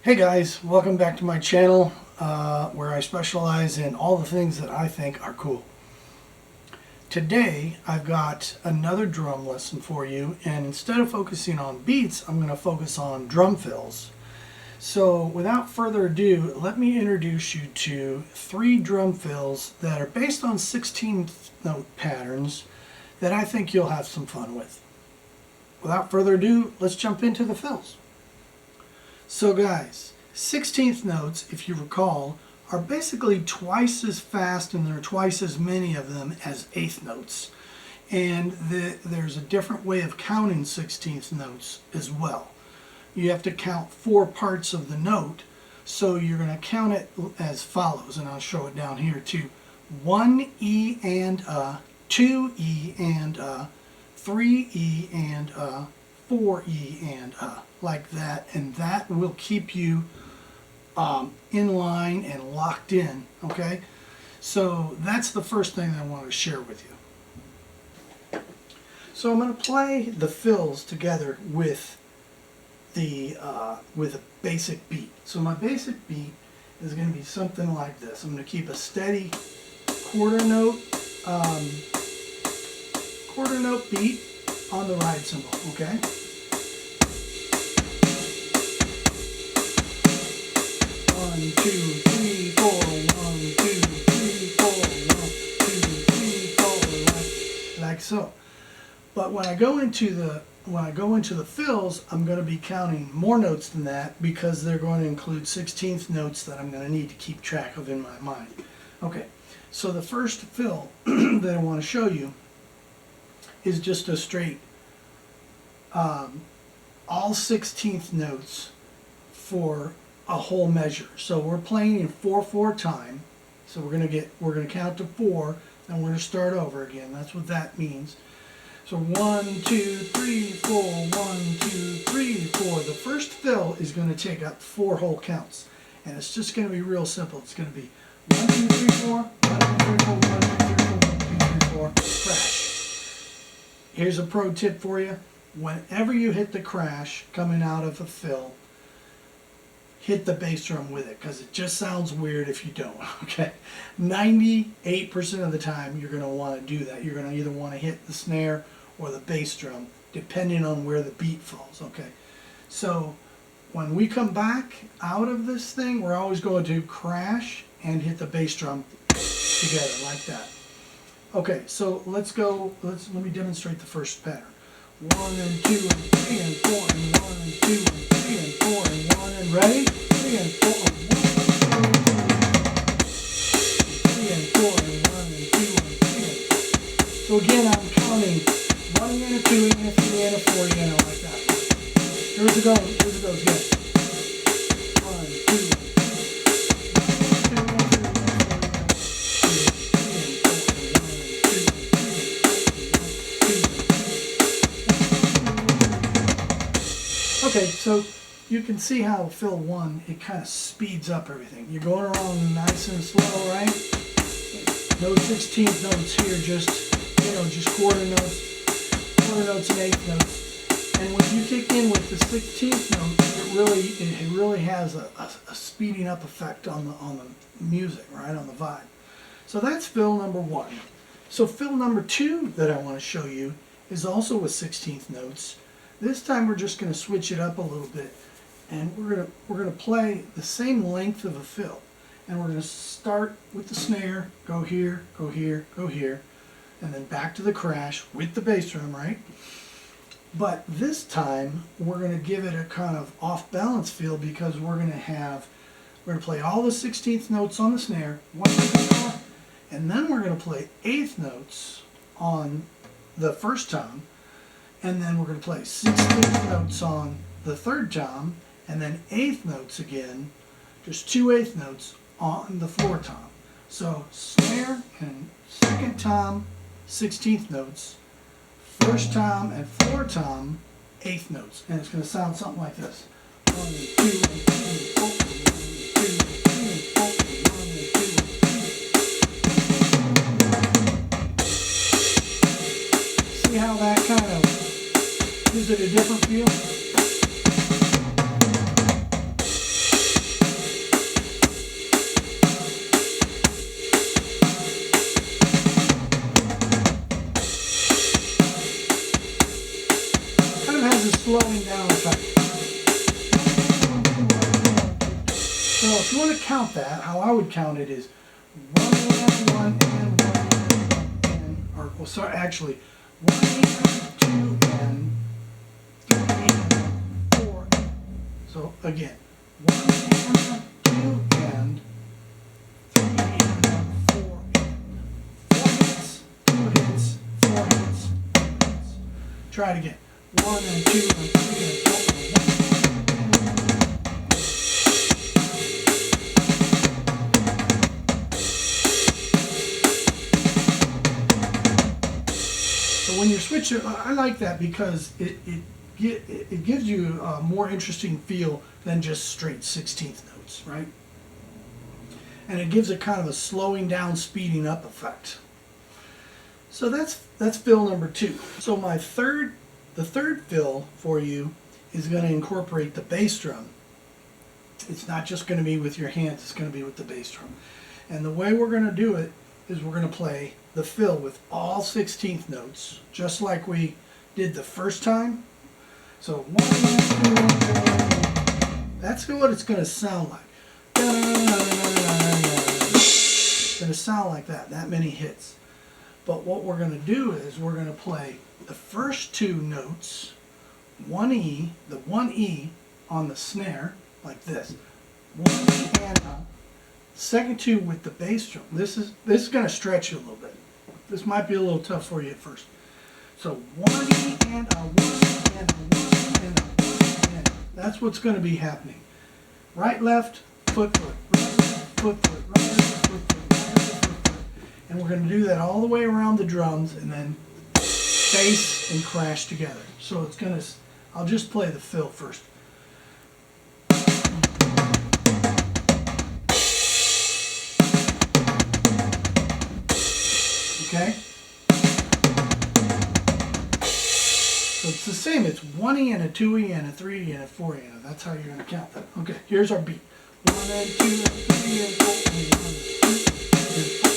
Hey guys, welcome back to my channel where I specialize in all the things that I think are cool. Today I've got another drum lesson for you, and instead of focusing on beats, I'm going to focus on drum fills. So without further ado, let me introduce you to 3 drum fills that are based on 16th note patterns that I think you'll have some fun with. Without further ado, let's jump into the fills. So guys, 16th notes, if you recall, are basically twice as fast, and there are twice as many of them as 8th notes. And there's a different way of counting 16th notes as well. You have to count 4 parts of the note, so you're going to count it as follows, and I'll show it down here too. 1 E and a, 2 E and a, 3 E and a, 4 E and a, like that, and that will keep you in line and locked in. Okay, so that's the first thing I want to share with you. So I'm going to play the fills together with a basic beat. So my basic beat is going to be something like this. I'm going to keep a steady quarter note beat on the ride cymbal. Okay. 1, 2, 3, 4, 1, 2, 3, 4, 1, 2, 3, 4, like so. But when I go into the fills, I'm going to be counting more notes than that, because they're going to include 16th notes that I'm going to need to keep track of in my mind. Okay, so the first fill that I want to show you is just a straight all 16th notes for a whole measure. So we're playing in 4/4 time. So we're gonna count to 4, and we're gonna start over again. That's what that means. So 1, 2, 3, 4, 1, 2, 3, 4. The first fill is going to take up 4 whole counts, and it's just going to be real simple. It's going to be 1, 2, 3, 4, 1, 2, 3, 4, 1, 2, 3, 4, 1, 2, 3, 4, crash. Here's a pro tip for you. Whenever you hit the crash coming out of a fill, hit the bass drum with it, because it just sounds weird if you don't. Okay, 98% of the time you're going to want to do that. You're going to either want to hit the snare or the bass drum, depending on where the beat falls. Okay, so when we come back out of this thing, we're always going to crash and hit the bass drum together like that. Okay, so let's go. Let me demonstrate the first pattern. 1 and 2 and 3 and 4 and 1 and 2 and 3 and 4 and 1 and ready? 3 and 4 and 1 and 2 and 3 and 4 and 1 and 2 and 3 and 4. So again, I'm counting 1 and a 2 and a 3 and a 4 again, like that. Here's it goes again. 1, 2, okay, so you can see how fill 1, it kind of speeds up everything. You're going along nice and slow, right? No 16th notes here, just quarter notes and 8th notes. And when you kick in with the 16th note, it really has a speeding up effect on the music, right, on the vibe. So that's fill number 1. So fill number 2 that I want to show you is also with 16th notes. This time we're just going to switch it up a little bit, and we're going to play the same length of a fill. And we're going to start with the snare, go here, go here, go here, and then back to the crash with the bass drum, right? But this time we're going to give it a kind of off balance feel, because we're going to play all the 16th notes on the snare, 1, 2, 3, 4, and then we're going to play 8th notes on the first tom. And then we're going to play 16th notes on the third tom, and then 8th notes again, just 2 8th notes on the floor tom. So snare and second tom, 16th notes, first tom and floor tom, 8th notes. And it's going to sound something like this. 1 and 2 and 3 and 4, 1 and 2 and 3 and 4, 1 and 2 and 3. See how that kind of gives it a different feel? count that, how I would count it is 1 and 1 and 1 and, or well, sorry, actually 1 and 2 and 3 and 4. So again, 1 and 2 and 3 and 4 and 4 hits, 2 hits, 4 hits, 2 hits. Try it again. 1 and 2 and 3 and 4 and 1. When you're switching, I like that because it gives you a more interesting feel than just straight 16th notes, right? And it gives it kind of a slowing down, speeding up effect. So that's fill number 2. So the third fill for you is going to incorporate the bass drum. It's not just going to be with your hands, it's going to be with the bass drum. And the way we're going to do it is we're going to play the fill with all 16th notes, just like we did the first time. So 1, 2, 3. That's what it's going to sound like. It's going to sound like that many hits. But what we're going to do is we're going to play the first 2 notes, 1 E, the 1 E on the snare, like this. 1 E and a. Second 2 with the bass drum. This is going to stretch you a little bit. This might be a little tough for you at first. So 1 E and a 1 and a 1 and a 1 and a. That's what's going to be happening. Right, left, foot, foot, right, left, foot, foot, right, left, foot, foot, right, left, foot, foot. And we're going to do that all the way around the drums and then bass and crash together. So it's going to, I'll just play the fill first. Okay? So it's the same. It's 1 E and a 2 E and a 3 E and a 4 E and a. That's how you're going to count that. Okay, here's our beat. 1 and 2 and 3 and 4 and 1 and 2 and 4.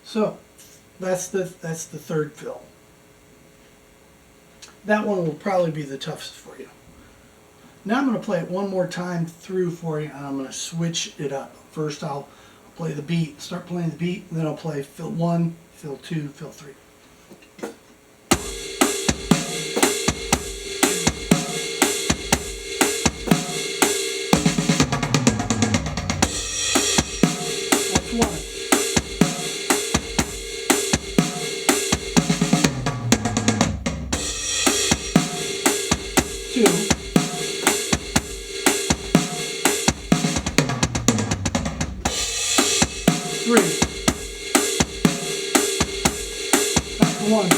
So that's the third fill. That one will probably be the toughest for you. Now I'm going to play it one more time through for you, and I'm going to switch it up. First I'll play the beat, start playing the beat, and then I'll play fill 1, fill 2, fill 3. That's 1. 2. 3. That's 1.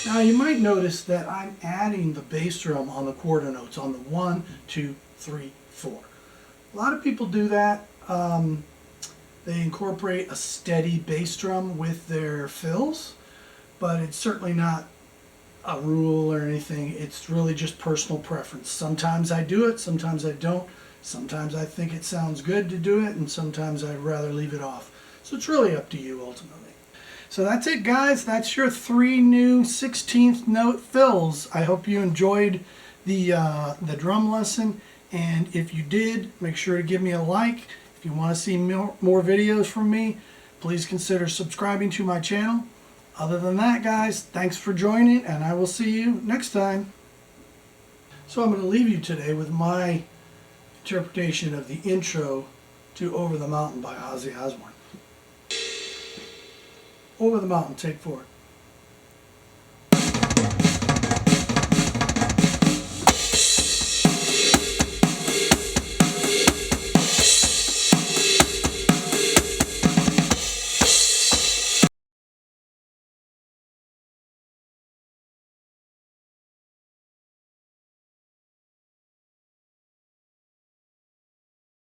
Now you might notice that I'm adding the bass drum on the quarter notes on the 1, 2, 3, 4. A lot of people do that. They incorporate a steady bass drum with their fills, but it's certainly not a rule or anything. It's really just personal preference. Sometimes I do it, sometimes I don't. Sometimes I think it sounds good to do it, and sometimes I'd rather leave it off. So it's really up to you ultimately. So that's it, guys. That's your 3 new 16th note fills. I hope you enjoyed the drum lesson, and if you did, make sure to give me a like. If you want to see more videos from me, please consider subscribing to my channel. Other than that, guys, thanks for joining, and I will see you next time. So I'm going to leave you today with my interpretation of the intro to Over the Mountain by Ozzy Osbourne. Over the Mountain, take 4.